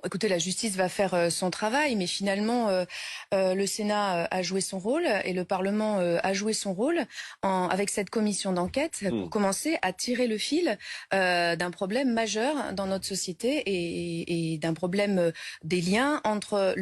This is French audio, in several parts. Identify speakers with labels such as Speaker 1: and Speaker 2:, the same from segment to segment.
Speaker 1: Écoutez, la justice va faire son travail, mais finalement, le Sénat a joué son rôle et le Parlement a joué son rôle avec cette commission d'enquête pour commencer à tirer le fil d'un problème majeur dans notre société et d'un problème des liens entre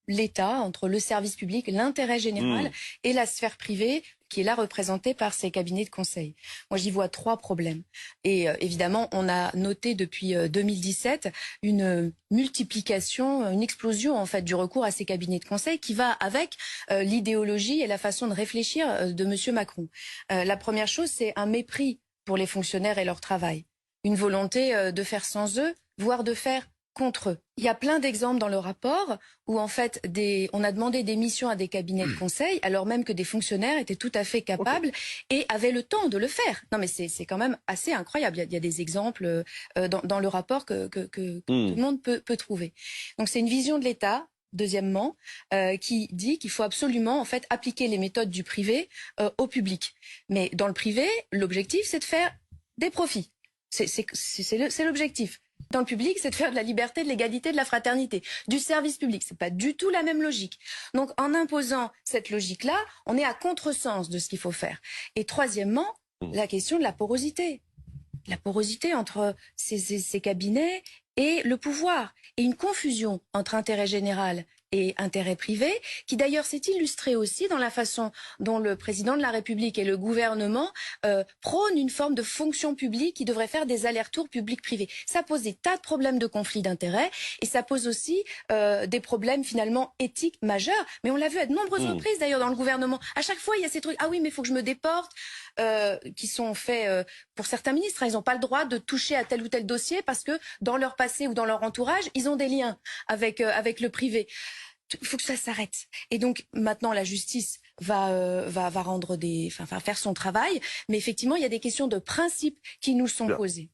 Speaker 1: l'État, entre le service public, l'intérêt général et la sphère privée qui est là représentée par ces cabinets de conseil. Moi, j'y vois 3 problèmes. Et évidemment, on a noté depuis 2017 une multiplication, une explosion en fait du recours à ces cabinets de conseil qui va avec l'idéologie et la façon de réfléchir de Monsieur Macron. La première chose, c'est un mépris pour les fonctionnaires et leur travail. Une volonté de faire sans eux, voire de faire contre eux. Il y a plein d'exemples dans le rapport où en fait on a demandé des missions à des cabinets de conseil alors même que des fonctionnaires étaient tout à fait capables et avaient le temps de le faire. Non mais c'est quand même assez incroyable. Il y a des exemples dans le rapport que tout le monde peut trouver. Donc c'est une vision de l'État. Deuxièmement, qui dit qu'il faut absolument en fait appliquer les méthodes du privé au public. Mais dans le privé, l'objectif c'est de faire des profits. C'est l'objectif. Dans le public, c'est de faire de la liberté, de l'égalité, de la fraternité, du service public. C'est pas du tout la même logique. Donc, en imposant cette logique-là, on est à contresens de ce qu'il faut faire. Et troisièmement, la question de la porosité. La porosité entre ces cabinets et le pouvoir. Et une confusion entre intérêt général et intérêt privé, qui d'ailleurs s'est illustrée aussi dans la façon dont le président de la République et le gouvernement prônent une forme de fonction publique qui devrait faire des allers-retours public-privé. Ça pose des tas de problèmes de conflits d'intérêts et ça pose aussi des problèmes finalement éthiques majeurs. Mais on l'a vu à de nombreuses reprises d'ailleurs dans le gouvernement. À chaque fois, il y a ces trucs, ah oui, mais il faut que je me déporte, qui sont faits pour certains ministres. Ils n'ont pas le droit de toucher à tel ou tel dossier parce que dans leur passé ou dans leur entourage, ils ont des liens avec le privé. Il faut que ça s'arrête. Et donc maintenant la justice va rendre va faire son travail, mais effectivement il y a des questions de principe qui nous sont posées.